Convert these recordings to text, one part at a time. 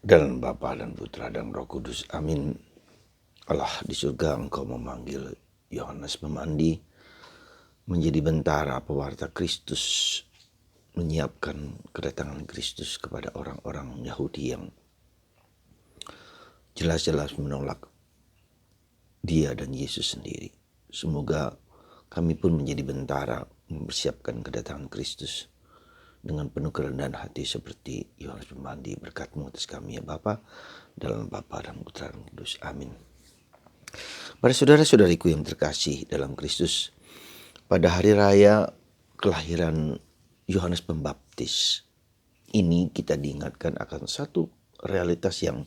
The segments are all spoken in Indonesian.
Dalam Bapa dan Putra dan Roh Kudus. Amin. Allah, di surga Engkau memanggil Yohanes Pemandi menjadi bentara pewarta Kristus, menyiapkan kedatangan Kristus kepada orang-orang Yahudi yang jelas-jelas menolak Dia dan Yesus sendiri. Semoga kami pun menjadi bentara mempersiapkan kedatangan Kristus dengan penuh kerendahan hati seperti Yohanes Pemandi. Berkat-Mu atas kami ya Bapa, dalam Bapa dan Putra dan Kudus. Amin. Para saudara-saudariku yang terkasih dalam Kristus, pada hari raya kelahiran Yohanes Pembaptis ini kita diingatkan akan satu realitas yang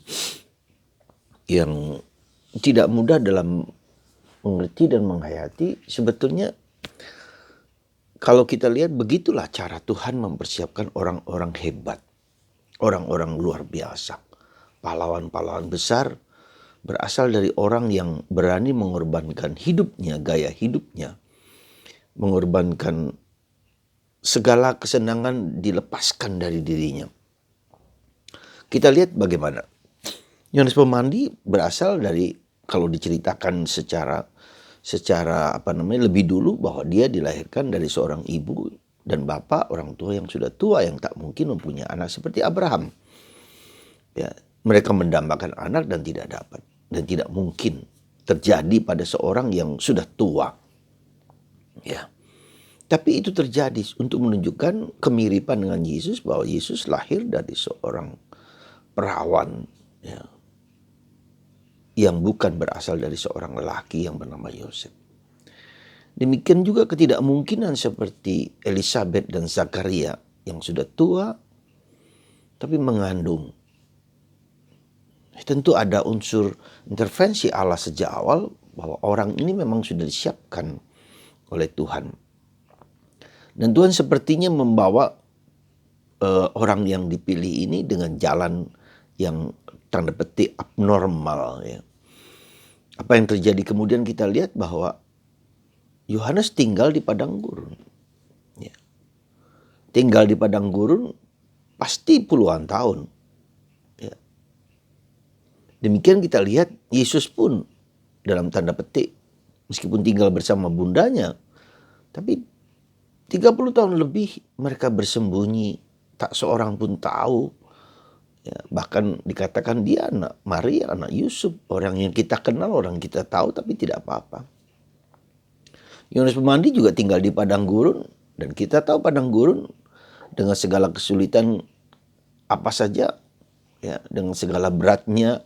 tidak mudah dalam mengerti dan menghayati. Sebetulnya kalau kita lihat, begitulah cara Tuhan mempersiapkan orang-orang hebat, orang-orang luar biasa, pahlawan-pahlawan besar, berasal dari orang yang berani mengorbankan hidupnya, gaya hidupnya, mengorbankan segala kesenangan, dilepaskan dari dirinya. Kita lihat bagaimana Yohanes Pemandi berasal dari, kalau diceritakan secara lebih dulu, bahwa dia dilahirkan dari seorang ibu dan bapak, orang tua yang sudah tua, yang tak mungkin mempunyai anak seperti Abraham. Ya, mereka mendambakan anak dan tidak dapat, dan tidak mungkin terjadi pada seorang yang sudah tua. Ya. Tapi itu terjadi untuk menunjukkan kemiripan dengan Yesus, bahwa Yesus lahir dari seorang perawan, ya, yang bukan berasal dari seorang lelaki yang bernama Yosef. Demikian juga ketidakmungkinan seperti Elizabeth dan Zakaria yang sudah tua tapi mengandung. Tentu ada unsur intervensi Allah sejak awal, bahwa orang ini memang sudah disiapkan oleh Tuhan. Dan Tuhan sepertinya membawa orang yang dipilih ini dengan jalan yang tanda petik abnormal. Ya. Apa yang terjadi kemudian, kita lihat bahwa Yohanes tinggal di padang gurun. Ya. Tinggal di padang gurun pasti puluhan tahun. Ya. Demikian kita lihat Yesus pun dalam tanda petik, meskipun tinggal bersama bundanya, tapi 30 tahun lebih mereka bersembunyi, tak seorang pun tahu. Ya, bahkan dikatakan dia anak Maria, anak Yusuf, orang yang kita kenal, orang kita tahu, tapi tidak apa-apa. Yohanes Pemandi juga tinggal di padang gurun, dan kita tahu padang gurun dengan segala kesulitan apa saja, ya, dengan segala beratnya,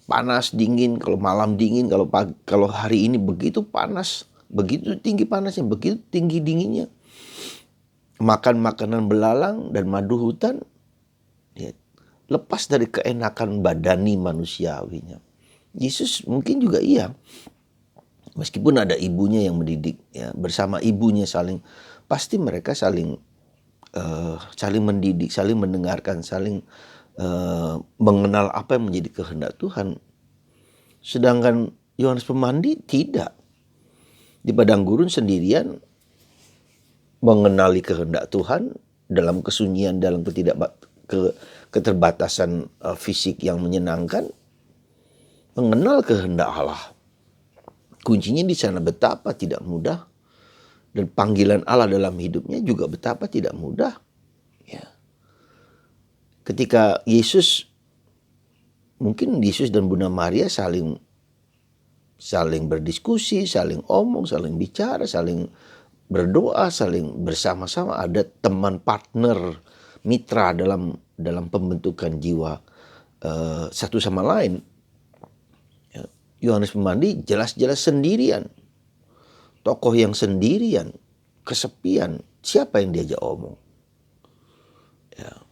panas, dingin, kalau malam dingin, kalau hari ini begitu panas, begitu tinggi panasnya, begitu tinggi dinginnya. Makan makanan belalang dan madu hutan, ya, lepas dari keenakan badani manusiawinya. Yesus mungkin juga iya, meskipun ada ibunya yang mendidik, ya, bersama ibunya pasti mereka saling mendidik, saling mendengarkan, saling mengenal apa yang menjadi kehendak Tuhan. Sedangkan Yohanes Pemandi tidak, di padang gurun sendirian, mengenali kehendak Tuhan dalam kesunyian, dalam keterbatasan fisik yang menyenangkan, mengenal kehendak Allah. Kuncinya di sana betapa tidak mudah, dan panggilan Allah dalam hidupnya juga betapa tidak mudah. Ya. Ketika mungkin Yesus dan Bunda Maria saling berdiskusi, saling omong, saling bicara, saling berdoa, saling bersama-sama, ada teman, partner, mitra dalam pembentukan jiwa satu sama lain. Yohanes Pemandi jelas-jelas sendirian, tokoh yang sendirian, kesepian, siapa yang diajak omong? Ya.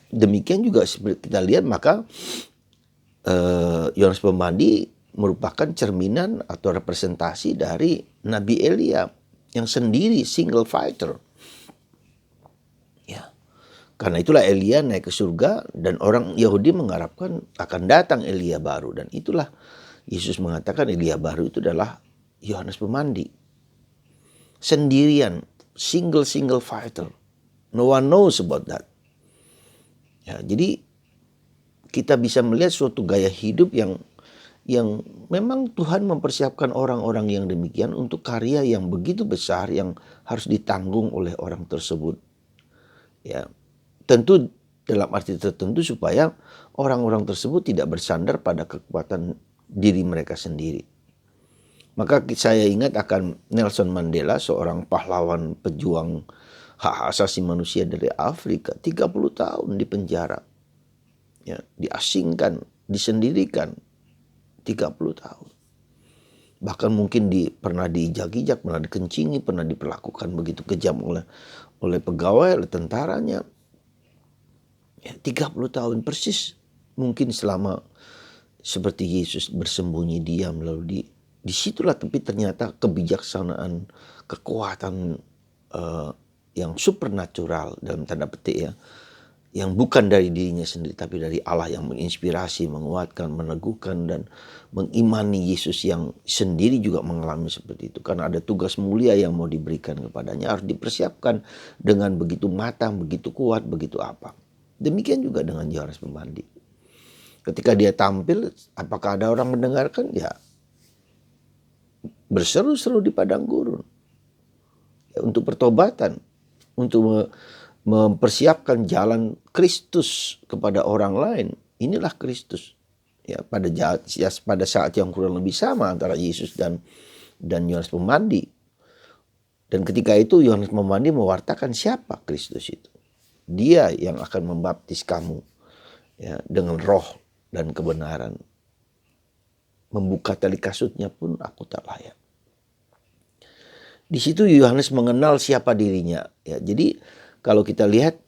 Demikian juga seperti kita lihat, maka Yohanes Pemandi merupakan cerminan atau representasi dari Nabi Elia yang sendiri, single fighter. Ya. Karena itulah Elia naik ke surga, dan orang Yahudi mengharapkan akan datang Elia baru, dan itulah Yesus mengatakan Elia baru itu adalah Yohanes Pemandi. Sendirian, single fighter. No one knows about that. Ya, jadi kita bisa melihat suatu gaya hidup yang memang Tuhan mempersiapkan orang-orang yang demikian untuk karya yang begitu besar yang harus ditanggung oleh orang tersebut. Ya, tentu dalam arti tertentu supaya orang-orang tersebut tidak bersandar pada kekuatan diri mereka sendiri. Maka saya ingat akan Nelson Mandela, seorang pahlawan pejuang hak asasi manusia dari Afrika, 30 tahun di penjara. Ya, diasingkan, disendirikan 30 tahun. Bahkan mungkin pernah diinjak-injak, pernah dikencingi, pernah diperlakukan begitu kejam oleh pegawai, oleh tentaranya. Ya, 30 tahun persis mungkin selama seperti Yesus bersembunyi diam, lalu disitulah tapi ternyata kebijaksanaan, kekuatan yang supernatural dalam tanda petik ya, yang bukan dari dirinya sendiri tapi dari Allah yang menginspirasi, menguatkan, meneguhkan dan mengimani Yesus yang sendiri juga mengalami seperti itu. Karena ada tugas mulia yang mau diberikan kepadanya, harus dipersiapkan dengan begitu matang, begitu kuat, begitu apa. Demikian juga dengan Yohanes Pembaptis. Ketika dia tampil, apakah ada orang mendengarkan? Ya, berseru-seru di padang gurun. Ya, untuk pertobatan, untuk mempersiapkan jalan Kristus kepada orang lain. Inilah Kristus. Ya, pada saat yang kurang lebih sama antara Yesus dan Yohanes Pembaptis. Dan ketika itu Yohanes Pembaptis mewartakan siapa Kristus itu. Dia yang akan membaptis kamu ya, dengan roh dan kebenaran. Membuka tali kasutnya pun aku tak layak. Di situ Yohanes mengenal siapa dirinya. Ya, jadi kalau kita lihat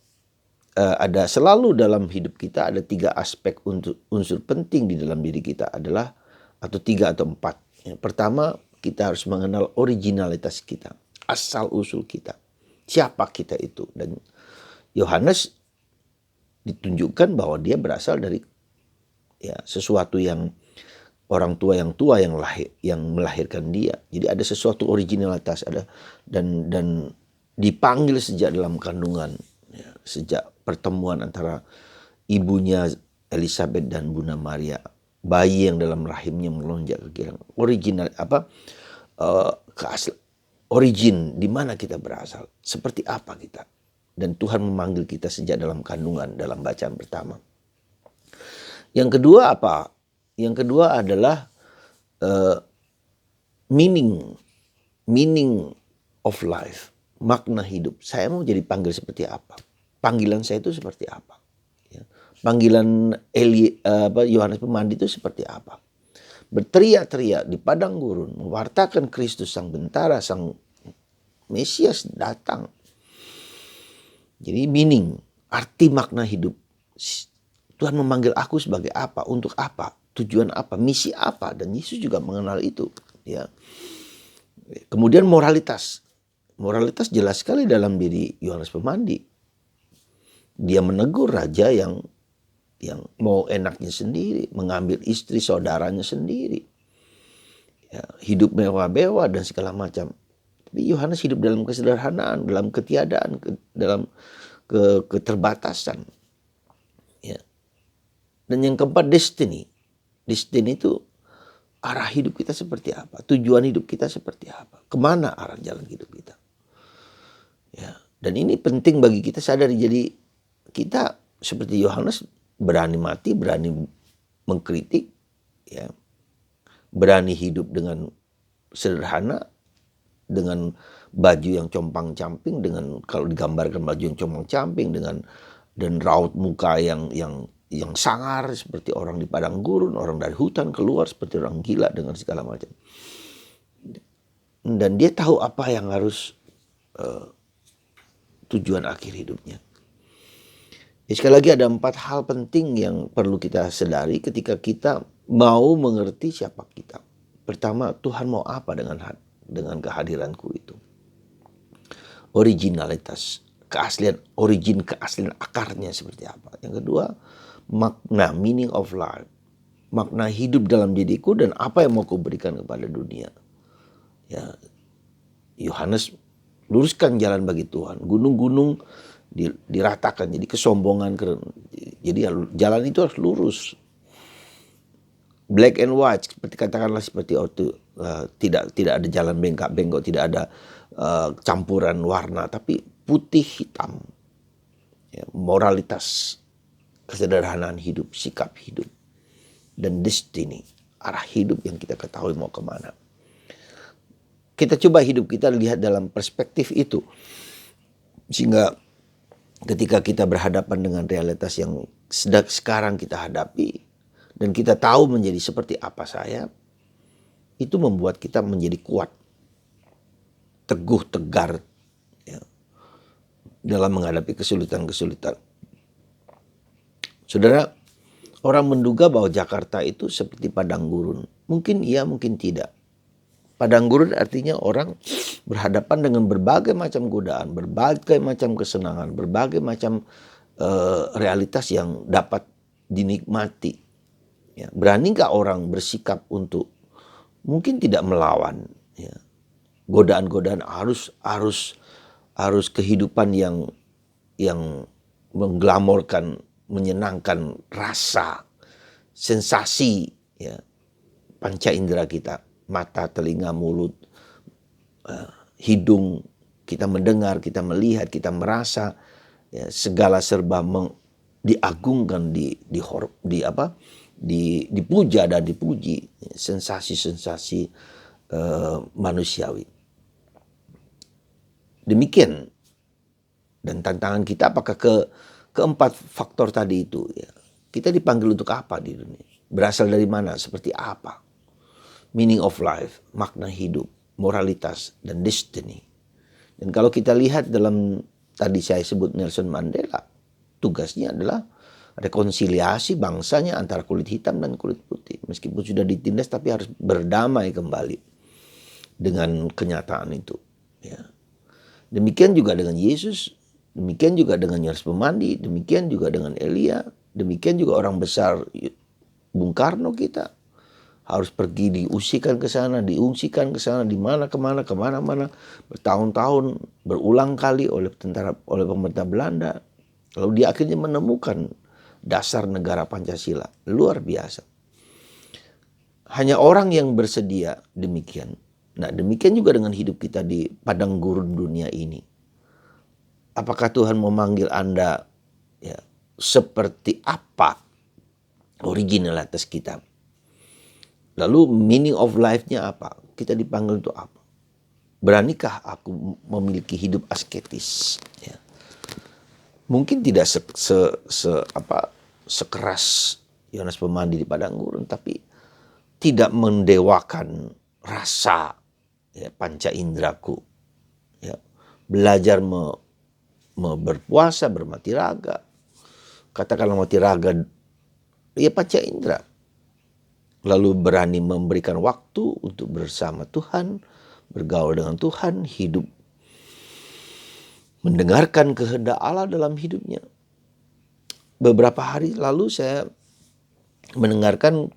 ada selalu dalam hidup kita ada 3 aspek unsur penting di dalam diri kita adalah atau 3 atau 4. Ya, pertama kita harus mengenal originalitas kita, asal usul kita, siapa kita itu. Dan Yohanes ditunjukkan bahwa dia berasal dari ya sesuatu yang orang tua yang melahirkan dia. Jadi ada sesuatu originalitas ada dan dipanggil sejak dalam kandungan ya, sejak pertemuan antara ibunya Elizabeth dan Bunda Maria, bayi yang dalam rahimnya melonjak ke girang. Origin di mana kita berasal, seperti apa kita. Dan Tuhan memanggil kita sejak dalam kandungan dalam bacaan pertama. Yang kedua apa? Yang kedua adalah meaning of life, makna hidup. Saya mau jadi panggil seperti apa? Panggilan saya itu seperti apa? Ya. Panggilan Yohanes Pembaptis itu seperti apa? Berteriak-teriak di padang gurun, mewartakan Kristus sang bentara, sang Mesias datang. Jadi meaning, arti makna hidup. Tuhan memanggil aku sebagai apa, untuk apa, tujuan apa, misi apa, dan Yesus juga mengenal itu. Ya. Kemudian moralitas jelas sekali dalam diri Yohanes Pembaptis. Dia menegur raja yang mau enaknya sendiri, mengambil istri saudaranya sendiri, ya, hidup mewah-mewah dan segala macam. Tapi Yohanes hidup dalam kesederhanaan, dalam ketiadaan, dalam keterbatasan. Ya. Dan yang keempat destiny. Destiny itu arah hidup kita seperti apa, tujuan hidup kita seperti apa, kemana arah jalan hidup kita. Ya. Dan ini penting bagi kita sadari. Jadi kita seperti Yohanes berani mati, berani mengkritik, ya, berani hidup dengan sederhana, dengan baju yang compang-camping, dengan kalau digambarkan baju yang compang-camping dan raut muka yang sangar seperti orang di padang gurun, orang dari hutan keluar seperti orang gila dengan segala macam. Dan dia tahu apa yang harus tujuan akhir hidupnya. Ya, sekali lagi ada 4 hal penting yang perlu kita sadari ketika kita mau mengerti siapa kita. Pertama, Tuhan mau apa dengan kehadiranku itu. Originalitas, keaslian akarnya seperti apa. Yang kedua, makna, meaning of life. Makna hidup dalam diriku dan apa yang mau kuberikan kepada dunia. Ya, Yohanes luruskan jalan bagi Tuhan. Gunung-gunung diratakan, jadi kesombongan Jadi jalan itu harus lurus. Black and white, seperti waktu tidak ada jalan bengkak-bengkok, tidak ada campuran warna, tapi putih hitam. Ya, moralitas, kesederhanaan hidup, sikap hidup, dan destiny, arah hidup yang kita ketahui mau kemana. Kita coba hidup kita lihat dalam perspektif itu, sehingga ketika kita berhadapan dengan realitas yang sekarang kita hadapi, dan kita tahu menjadi seperti apa saya, itu membuat kita menjadi kuat, teguh, tegar, ya, dalam menghadapi kesulitan-kesulitan. Saudara, orang menduga bahwa Jakarta itu seperti padang gurun. Mungkin iya, mungkin tidak. Padang gurun artinya orang berhadapan dengan berbagai macam godaan, berbagai macam kesenangan, berbagai macam realitas yang dapat dinikmati. Ya, berani nggak orang bersikap untuk mungkin tidak melawan, ya, godaan-godaan harus kehidupan yang mengglamorkan, menyenangkan rasa, sensasi, ya, panca indera kita, mata, telinga, mulut, hidung, kita mendengar, kita melihat, kita merasa, ya, segala serba diagungkan, dipuja dan dipuji, sensasi-sensasi manusiawi. Demikian, dan tantangan kita apakah keempat faktor tadi itu, ya, kita dipanggil untuk apa di dunia? Berasal dari mana? Seperti apa? Meaning of life, makna hidup, moralitas, dan destiny. Dan kalau kita lihat dalam tadi saya sebut Nelson Mandela, tugasnya adalah rekonsiliasi bangsanya antara kulit hitam dan kulit putih. Meskipun sudah ditindas, tapi harus berdamai kembali dengan kenyataan itu. Ya. Demikian juga dengan Yesus, demikian juga dengan Yohanes Pemandi, demikian juga dengan Elia, demikian juga orang besar Bung Karno kita. Harus pergi diungsikan ke sana, di kemana-mana, bertahun-tahun, berulang kali oleh pemerintah Belanda. Lalu dia akhirnya menemukan dasar negara Pancasila. Luar biasa. Hanya orang yang bersedia demikian. Nah, demikian juga dengan hidup kita di padang gurun dunia ini. Apakah Tuhan memanggil Anda, ya, seperti apa originalitas kita? Lalu meaning of life-nya apa? Kita dipanggil untuk apa? Beranikah aku memiliki hidup asketis? Ya. Mungkin tidak sekeras Yohanes Pemandi di padang gurun, tapi tidak mendewakan rasa, ya, panca indraku. Ya. Belajar berpuasa, bermati raga. Katakanlah mati raga, ya, panca indera. Lalu berani memberikan waktu untuk bersama Tuhan, bergaul dengan Tuhan, hidup mendengarkan kehendak Allah dalam hidupnya. Beberapa hari lalu saya mendengarkan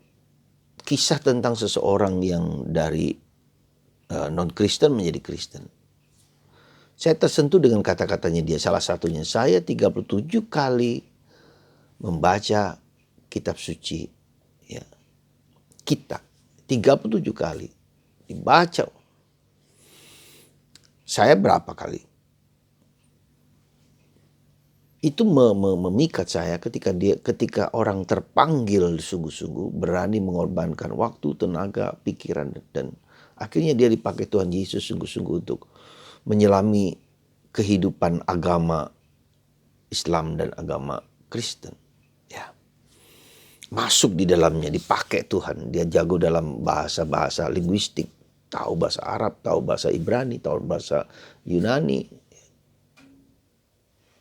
kisah tentang seseorang yang dari non-Kristen menjadi Kristen. Saya tersentuh dengan kata-katanya dia. Salah satunya, saya 37 kali membaca kitab suci. Ya. Kita 37 kali dibaca. Saya berapa kali? Itu memikat saya ketika orang terpanggil sungguh-sungguh, berani mengorbankan waktu, tenaga, pikiran, dan akhirnya dia dipakai Tuhan Yesus sungguh-sungguh untuk menyelami kehidupan agama Islam dan agama Kristen. Ya. Masuk di dalamnya, dipakai Tuhan. Dia jago dalam bahasa-bahasa linguistik, tahu bahasa Arab, tahu bahasa Ibrani, tahu bahasa Yunani.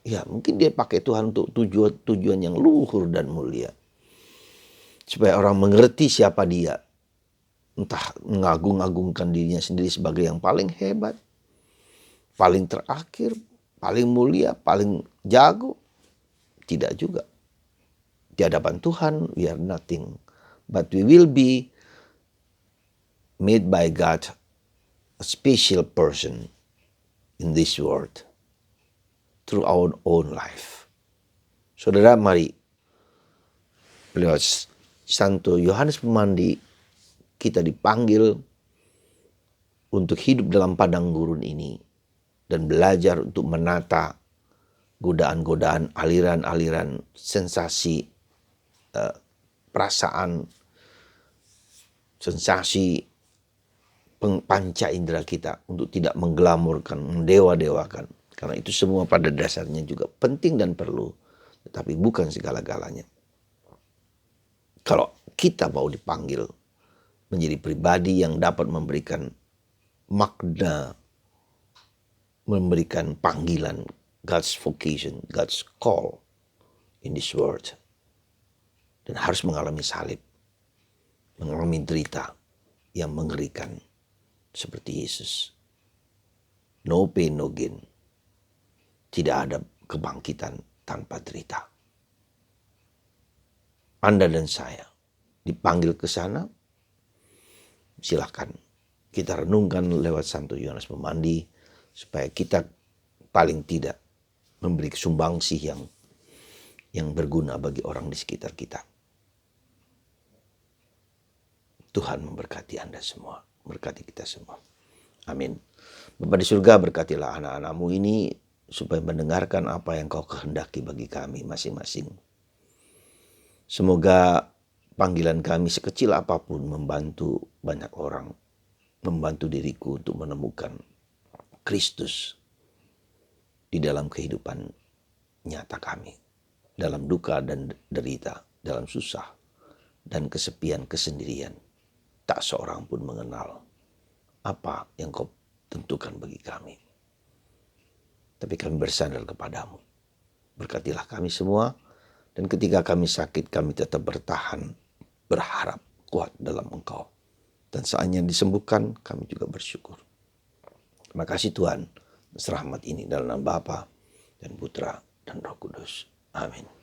Ya, mungkin dia pakai Tuhan untuk tujuan yang luhur dan mulia. Supaya orang mengerti siapa dia. Entah mengagung-agungkan dirinya sendiri sebagai yang paling hebat, paling terakhir, paling mulia, paling jago. Tidak juga. Di hadapan Tuhan, we are nothing. But we will be made by God a special person in this world. Through our own life. Saudara, mari lewat Santo Yohanes Pemandi kita dipanggil untuk hidup dalam padang gurun ini dan belajar untuk menata godaan-godaan, aliran-aliran sensasi, perasaan, sensasi panca indera kita untuk tidak mengglamorkan, mendewa-dewakan. Karena itu semua pada dasarnya juga penting dan perlu, tetapi bukan segala-galanya. Kalau kita mau dipanggil menjadi pribadi yang dapat memberikan makna, memberikan panggilan, God's vocation, God's call in this world. Dan harus mengalami salib, mengalami derita yang mengerikan seperti Yesus. No pain, no gain. Tidak ada kebangkitan tanpa derita. Anda dan saya dipanggil ke sana, silakan kita renungkan lewat Santo Yohanes Pemandi supaya kita paling tidak memberi sumbangsih yang berguna bagi orang di sekitar kita. Tuhan memberkati Anda semua, berkati kita semua. Amin. Bapa di surga, berkatilah anak-anak-Mu ini supaya mendengarkan apa yang Kau kehendaki bagi kami masing-masing. Semoga panggilan kami sekecil apapun membantu banyak orang, membantu diriku untuk menemukan Kristus di dalam kehidupan nyata kami, dalam duka dan derita, dalam susah dan kesepian, kesendirian. Tak seorang pun mengenal apa yang Kau tentukan bagi kami. Tapi kami bersandar kepadamu. Berkatilah kami semua, dan ketika kami sakit kami tetap bertahan, berharap kuat dalam Engkau. Dan saatnya disembuhkan kami juga bersyukur. Terima kasih Tuhan, atas rahmat ini dalam nama Bapa dan Putra dan Roh Kudus. Amin.